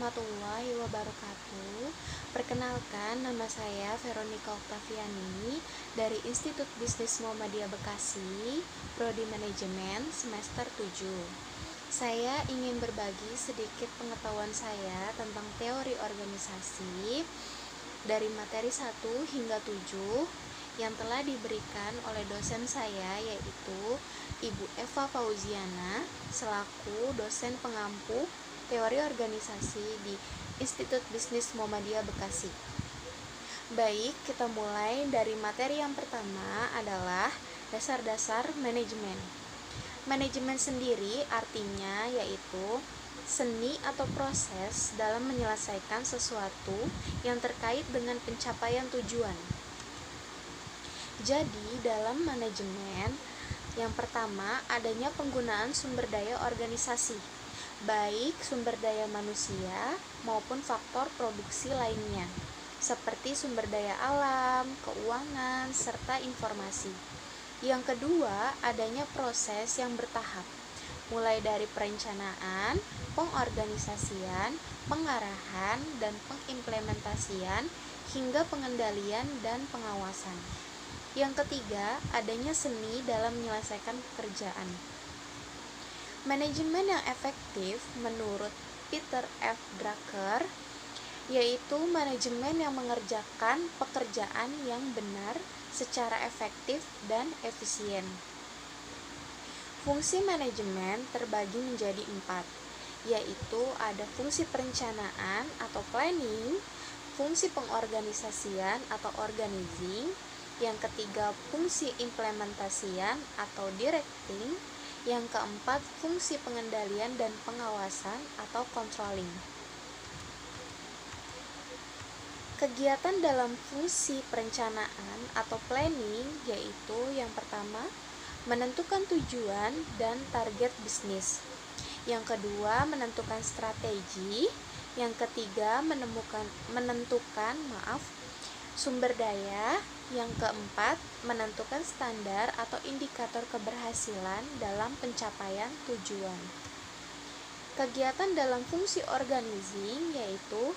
warahmatullahi wabarakatuh. Perkenalkan, nama saya Veronica Oktaviani dari Institut Bisnis Muhammadiyah Bekasi, Prodi Manajemen semester 7. Saya ingin berbagi sedikit pengetahuan saya tentang teori organisasi dari materi 1 hingga 7 yang telah diberikan oleh dosen saya, yaitu Ibu Eva Fauziana selaku dosen pengampu teori organisasi di Institut Bisnis Muhammadiyah Bekasi. Baik, kita mulai dari materi yang pertama adalah dasar-dasar manajemen. Manajemen sendiri artinya yaitu seni atau proses dalam menyelesaikan sesuatu yang terkait dengan pencapaian tujuan. Jadi, dalam manajemen, yang pertama adanya penggunaan sumber daya organisasi, baik sumber daya manusia maupun faktor produksi lainnya, seperti sumber daya alam, keuangan, serta informasi. Yang kedua, adanya proses yang bertahap, mulai dari perencanaan, pengorganisasian, pengarahan, dan pengimplementasian, hingga pengendalian dan pengawasan. Yang ketiga, adanya seni dalam menyelesaikan pekerjaan. Manajemen yang efektif menurut Peter F. Drucker yaitu manajemen yang mengerjakan pekerjaan yang benar secara efektif dan efisien. Fungsi manajemen terbagi menjadi 4, yaitu ada fungsi perencanaan atau planning, fungsi pengorganisasian atau organizing, yang ketiga fungsi implementasian atau directing, yang keempat fungsi pengendalian dan pengawasan atau controlling. Kegiatan dalam fungsi perencanaan atau planning yaitu yang pertama menentukan tujuan dan target bisnis, yang kedua menentukan strategi, yang ketiga menentukan sumber daya, yang keempat menentukan standar atau indikator keberhasilan dalam pencapaian tujuan. Kegiatan dalam fungsi organizing yaitu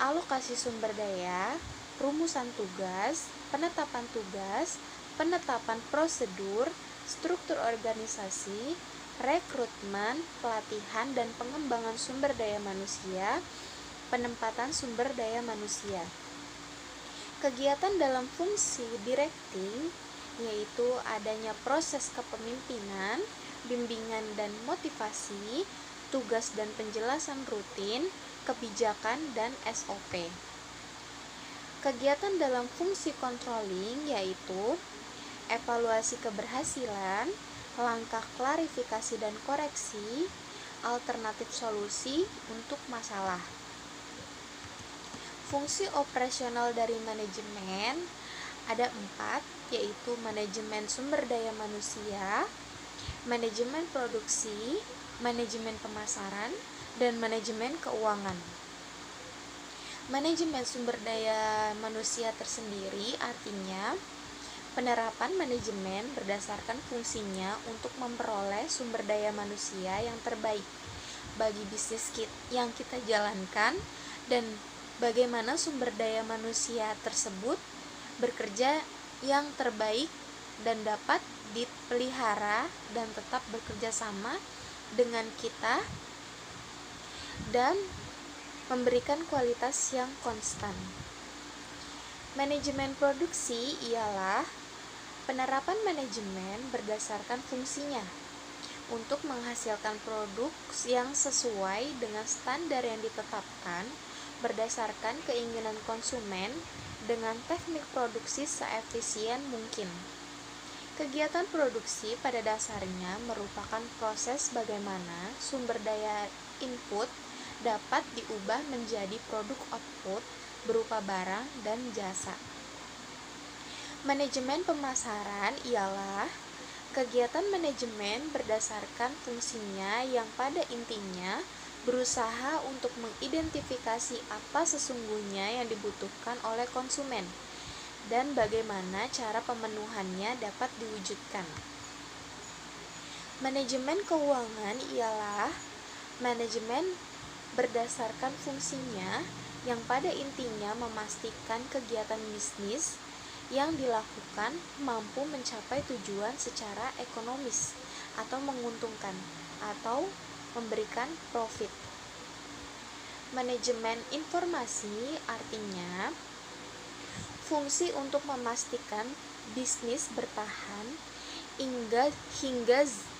alokasi sumber daya, rumusan tugas, penetapan prosedur, struktur organisasi, rekrutmen, pelatihan dan pengembangan sumber daya manusia, penempatan sumber daya manusia. Kegiatan dalam fungsi directing yaitu adanya proses kepemimpinan, bimbingan dan motivasi, tugas dan penjelasan rutin, kebijakan dan SOP. Kegiatan dalam fungsi controlling yaitu evaluasi keberhasilan, langkah klarifikasi dan koreksi, alternatif solusi untuk masalah. Fungsi operasional dari manajemen ada 4, yaitu manajemen sumber daya manusia, manajemen produksi, manajemen pemasaran, dan manajemen keuangan. Manajemen sumber daya manusia tersendiri artinya penerapan manajemen berdasarkan fungsinya untuk memperoleh sumber daya manusia yang terbaik bagi bisnis yang kita jalankan dan bagaimana sumber daya manusia tersebut bekerja yang terbaik dan dapat dipelihara dan tetap bekerja sama dengan kita dan memberikan kualitas yang konstan. Manajemen produksi ialah penerapan manajemen berdasarkan fungsinya untuk menghasilkan produk yang sesuai dengan standar yang ditetapkan berdasarkan keinginan konsumen dengan teknik produksi seefisien mungkin. Kegiatan produksi pada dasarnya merupakan proses bagaimana sumber daya input dapat diubah menjadi produk output berupa barang dan jasa. Manajemen pemasaran ialah kegiatan manajemen berdasarkan fungsinya yang pada intinya berusaha untuk mengidentifikasi apa sesungguhnya yang dibutuhkan oleh konsumen dan bagaimana cara pemenuhannya dapat diwujudkan. Manajemen keuangan ialah manajemen berdasarkan fungsinya yang pada intinya memastikan kegiatan bisnis yang dilakukan mampu mencapai tujuan secara ekonomis atau menguntungkan atau memberikan profit. Manajemen informasi artinya fungsi untuk memastikan bisnis bertahan hingga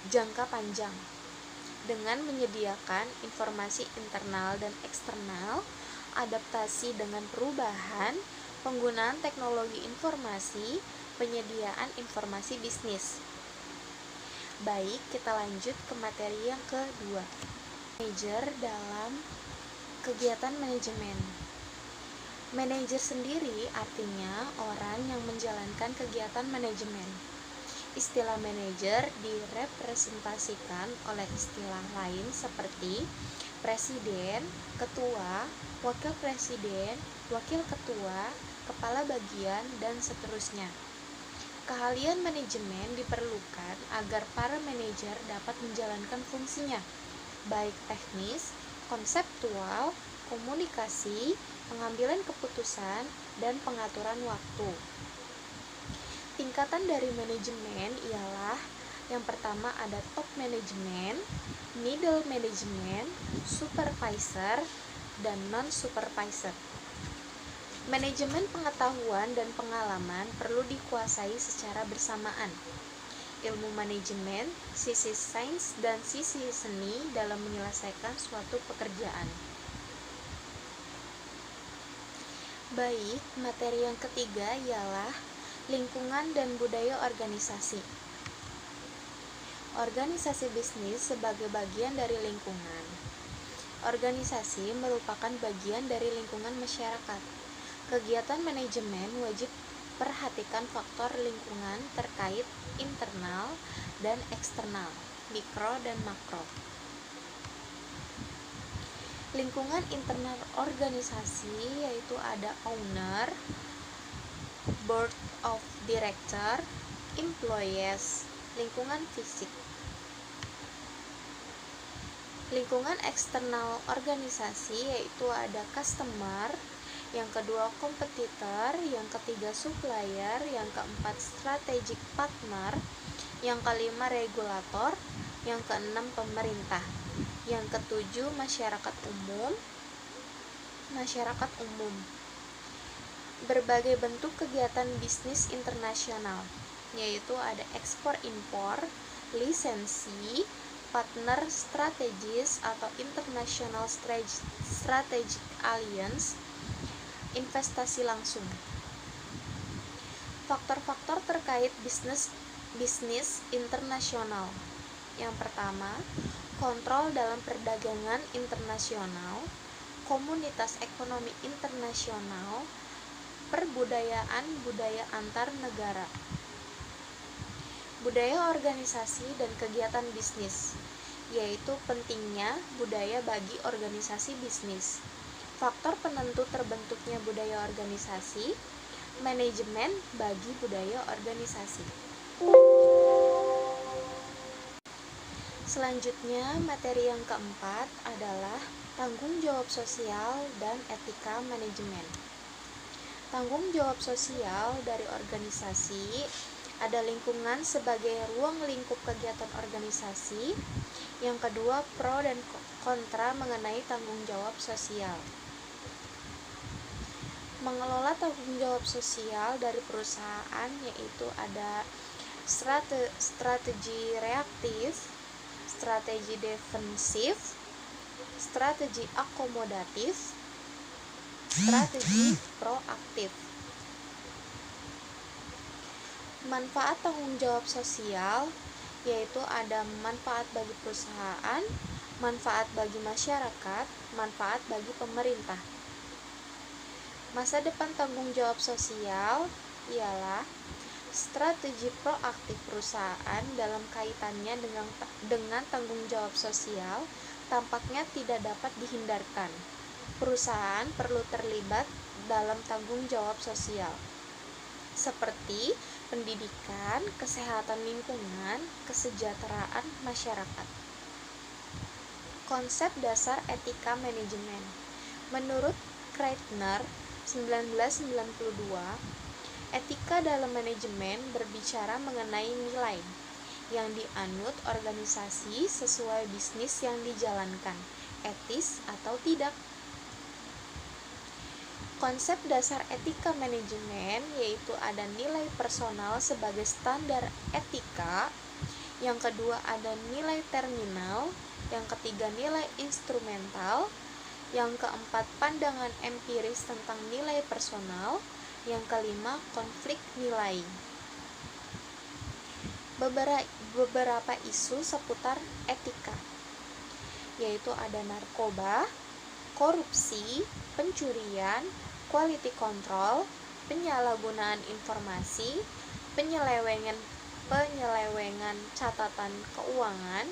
jangka panjang dengan menyediakan informasi internal dan eksternal, adaptasi dengan perubahan, penggunaan teknologi informasi, penyediaan informasi bisnis. Baik, kita lanjut ke materi yang kedua. Manajer dalam kegiatan manajemen. Manajer sendiri artinya orang yang menjalankan kegiatan manajemen. Istilah manajer direpresentasikan oleh istilah lain seperti presiden, ketua, wakil presiden, wakil ketua, kepala bagian, dan seterusnya. Keahlian manajemen diperlukan agar para manajer dapat menjalankan fungsinya, baik teknis, konseptual, komunikasi, pengambilan keputusan, dan pengaturan waktu. Tingkatan dari manajemen ialah yang pertama ada top management, middle management, supervisor, dan non-supervisor. Manajemen pengetahuan dan pengalaman perlu dikuasai secara bersamaan. Ilmu manajemen, sisi sains dan sisi seni dalam menyelesaikan suatu pekerjaan. Baik, materi yang ketiga ialah lingkungan dan budaya organisasi. Organisasi bisnis sebagai bagian dari lingkungan. Organisasi merupakan bagian dari lingkungan masyarakat. Kegiatan manajemen wajib perhatikan faktor lingkungan terkait internal dan eksternal, mikro dan makro. Lingkungan internal organisasi yaitu ada owner, board of director, employees, lingkungan fisik. Lingkungan eksternal organisasi yaitu ada customer, yang kedua kompetitor, yang ketiga supplier, yang keempat strategic partner, yang kelima regulator, yang keenam pemerintah, yang ketujuh masyarakat umum. Berbagai bentuk kegiatan bisnis internasional, yaitu ada ekspor-impor, lisensi, partner strategis atau international strategic alliance, investasi langsung. Faktor-faktor terkait bisnis internasional. Yang pertama, kontrol dalam perdagangan internasional, komunitas ekonomi internasional, perbudayaan budaya antar negara. Budaya organisasi dan kegiatan bisnis, yaitu pentingnya budaya bagi organisasi bisnis. Faktor penentu terbentuknya budaya organisasi, manajemen bagi budaya organisasi. Selanjutnya, materi yang keempat adalah tanggung jawab sosial dan etika manajemen. Tanggung jawab sosial dari organisasi ada lingkungan sebagai ruang lingkup kegiatan organisasi. Yang kedua, pro dan kontra mengenai tanggung jawab sosial. Mengelola tanggung jawab sosial dari perusahaan yaitu ada strategi reaktif, strategi defensif, strategi akomodatif, strategi proaktif. Manfaat tanggung jawab sosial yaitu ada manfaat bagi perusahaan, manfaat bagi masyarakat, manfaat bagi pemerintah. Masa depan tanggung jawab sosial ialah strategi proaktif perusahaan dalam kaitannya dengan tanggung jawab sosial tampaknya tidak dapat dihindarkan. Perusahaan perlu terlibat dalam tanggung jawab sosial, seperti pendidikan, kesehatan lingkungan, kesejahteraan masyarakat. Konsep dasar etika manajemen. Menurut Kreitner 1992, etika dalam manajemen berbicara mengenai nilai yang dianut organisasi sesuai bisnis yang dijalankan, etis atau tidak. Konsep dasar etika manajemen yaitu ada nilai personal sebagai standar etika, yang kedua ada nilai terminal, yang ketiga nilai instrumental, yang keempat pandangan empiris tentang nilai personal, yang kelima konflik nilai. Beberapa isu seputar etika, yaitu ada narkoba, korupsi, pencurian, quality control, penyalahgunaan informasi, penyelewengan catatan keuangan,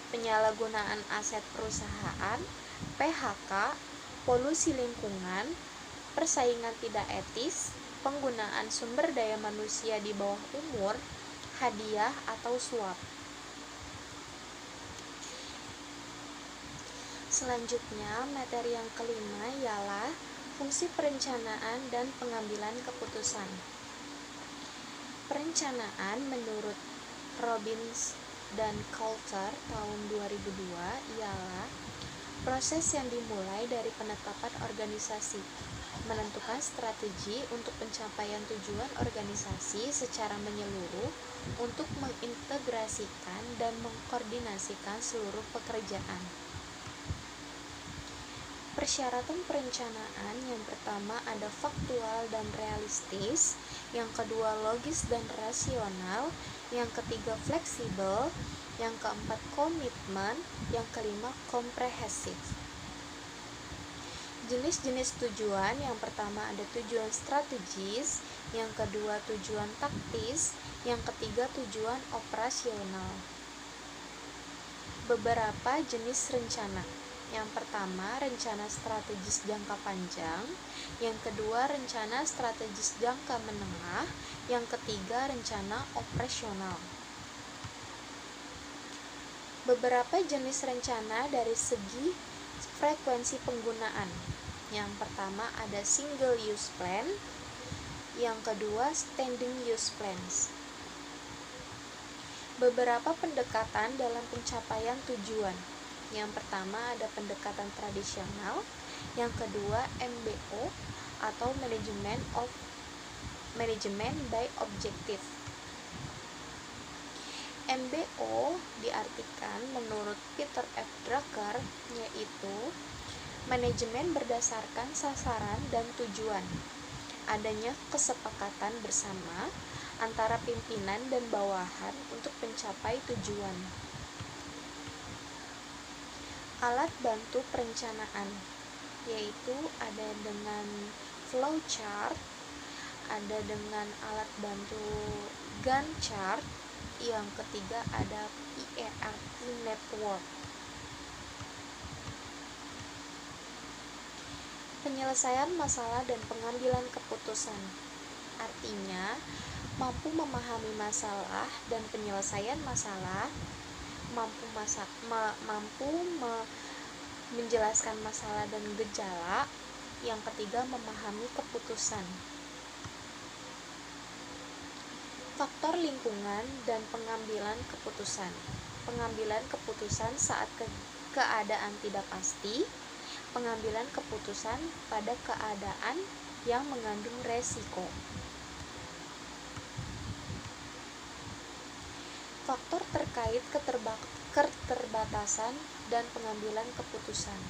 penyalahgunaan aset perusahaan, PHK, polusi lingkungan, persaingan tidak etis, penggunaan sumber daya manusia di bawah umur, hadiah atau suap. Selanjutnya, materi yang kelima ialah fungsi perencanaan dan pengambilan keputusan. Perencanaan menurut Robbins dan Coulter tahun 2002 ialah proses yang dimulai dari penetapan organisasi, menentukan strategi untuk pencapaian tujuan organisasi secara menyeluruh untuk mengintegrasikan dan mengkoordinasikan seluruh pekerjaan. Persyaratan perencanaan yang pertama ada faktual dan realistis, yang kedua logis dan rasional, yang ketiga fleksibel, yang keempat komitmen, yang kelima komprehensif. Jenis-jenis tujuan yang pertama ada tujuan strategis, yang kedua tujuan taktis, yang ketiga tujuan operasional. Beberapa jenis rencana. Yang pertama, rencana strategis jangka panjang, yang kedua, rencana strategis jangka menengah, yang ketiga, rencana operasional. Beberapa jenis rencana dari segi frekuensi penggunaan. Yang pertama ada single use plan, yang kedua standing use plans. Beberapa pendekatan dalam pencapaian tujuan. Yang pertama ada pendekatan tradisional, yang kedua MBO atau management by objective. MBO diartikan menurut Peter F. Drucker yaitu manajemen berdasarkan sasaran dan tujuan, adanya kesepakatan bersama antara pimpinan dan bawahan untuk mencapai tujuan. Alat bantu perencanaan yaitu ada dengan flowchart, ada dengan alat bantu Gantt chart, yang ketiga ada PERT network. Penyelesaian masalah dan pengambilan keputusan artinya mampu memahami masalah dan penyelesaian masalah, menjelaskan masalah dan gejala, yang ketiga memahami keputusan. Faktor lingkungan dan pengambilan keputusan. Pengambilan keputusan saat keadaan tidak pasti, pengambilan keputusan pada keadaan yang mengandung resiko. Faktor terkait keterbatasan dan pengambilan keputusan.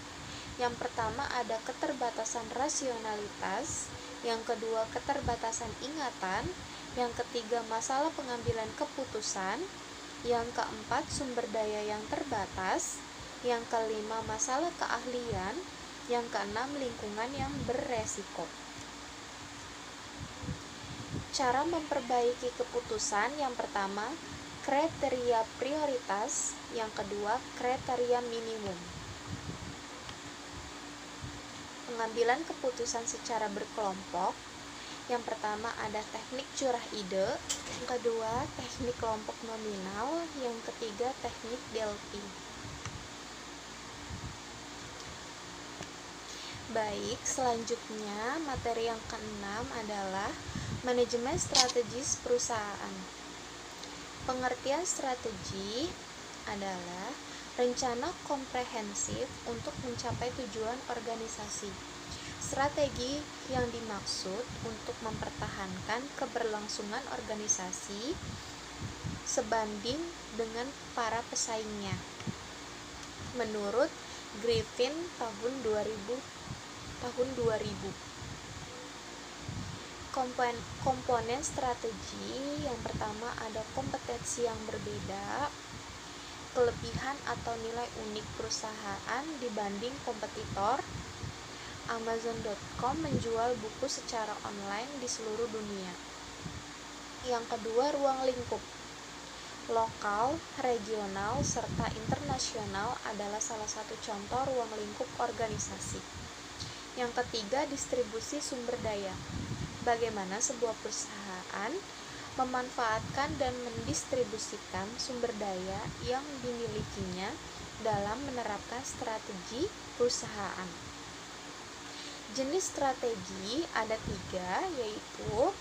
Yang pertama ada keterbatasan rasionalitas, yang kedua keterbatasan ingatan, yang ketiga masalah pengambilan keputusan, yang keempat sumber daya yang terbatas, yang kelima masalah keahlian, yang keenam lingkungan yang beresiko. Cara memperbaiki keputusan yang pertama kriteria prioritas, yang kedua kriteria minimum. Pengambilan keputusan secara berkelompok. Yang pertama ada teknik curah ide, yang kedua teknik kelompok nominal, yang ketiga teknik Delphi. Baik, selanjutnya materi yang keenam adalah manajemen strategis perusahaan. Pengertian strategi adalah rencana komprehensif untuk mencapai tujuan organisasi. Strategi yang dimaksud untuk mempertahankan keberlangsungan organisasi sebanding dengan para pesaingnya. Menurut Griffin tahun 2000. Komponen strategi yang pertama ada kompetensi yang berbeda, kelebihan atau nilai unik perusahaan dibanding kompetitor. Amazon.com menjual buku secara online di seluruh dunia. Yang kedua, ruang lingkup. Lokal, regional, serta internasional adalah salah satu contoh ruang lingkup organisasi. Yang ketiga, distribusi sumber daya. Bagaimana sebuah perusahaan memanfaatkan dan mendistribusikan sumber daya yang dimilikinya dalam menerapkan strategi perusahaan. Jenis strategi ada 3, yaitu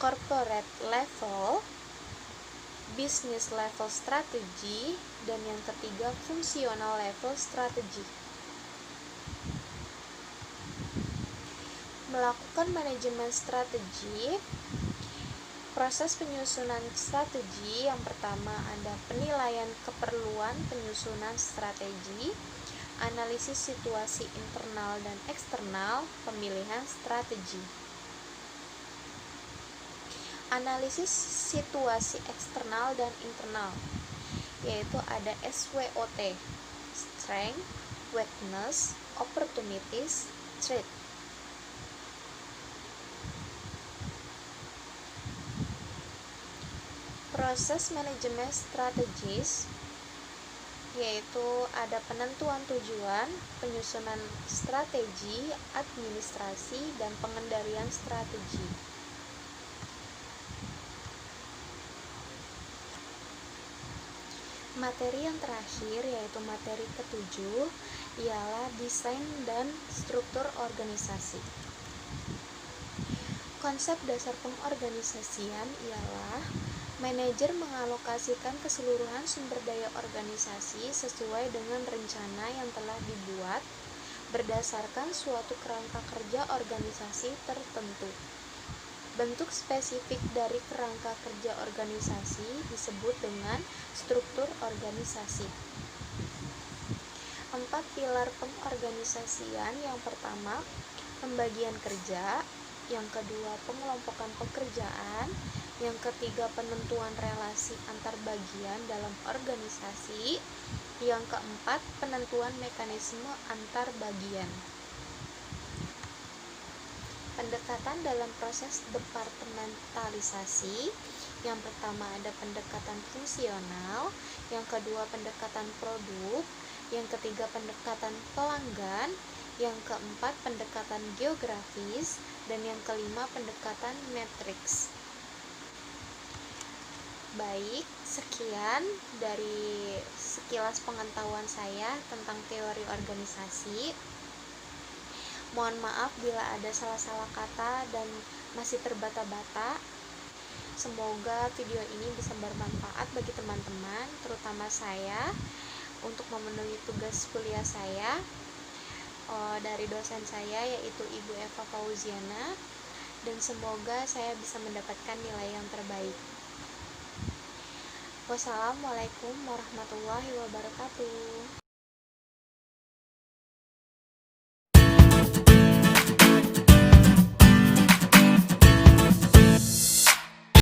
corporate level, business level strategi, dan yang ketiga fungsional level strategi. Melakukan manajemen strategi. Proses penyusunan strategi yang pertama ada penilaian keperluan penyusunan strategi, analisis situasi internal dan eksternal, pemilihan strategi. Analisis situasi eksternal dan internal, yaitu ada SWOT, strength, weakness, opportunities, threat. Proses manajemen strategis, yaitu ada penentuan tujuan, penyusunan strategi, administrasi, dan pengendalian strategi. Materi yang terakhir, yaitu materi ke-7, ialah desain dan struktur organisasi. Konsep dasar pengorganisasian ialah manajer mengalokasikan keseluruhan sumber daya organisasi sesuai dengan rencana yang telah dibuat berdasarkan suatu kerangka kerja organisasi tertentu. Bentuk spesifik dari kerangka kerja organisasi disebut dengan struktur organisasi. 4 pilar pengorganisasian. Yang pertama, pembagian kerja. Yang kedua, pengelompokan pekerjaan. Yang ketiga, penentuan relasi antar bagian dalam organisasi. Yang keempat, penentuan mekanisme antar bagian. Pendekatan dalam proses departementalisasi. Yang pertama ada pendekatan fungsional, yang kedua pendekatan produk, yang ketiga pendekatan pelanggan, yang keempat pendekatan geografis, dan yang kelima pendekatan matriks. Baik, sekian dari sekilas pengetahuan saya tentang teori organisasi. Mohon maaf bila ada salah-salah kata dan masih terbata-bata. Semoga video ini bisa bermanfaat bagi teman-teman, terutama saya, untuk memenuhi tugas kuliah saya dari dosen saya, yaitu Ibu Eva Fauziana, dan semoga saya bisa mendapatkan nilai yang terbaik. Wassalamualaikum warahmatullahi wabarakatuh.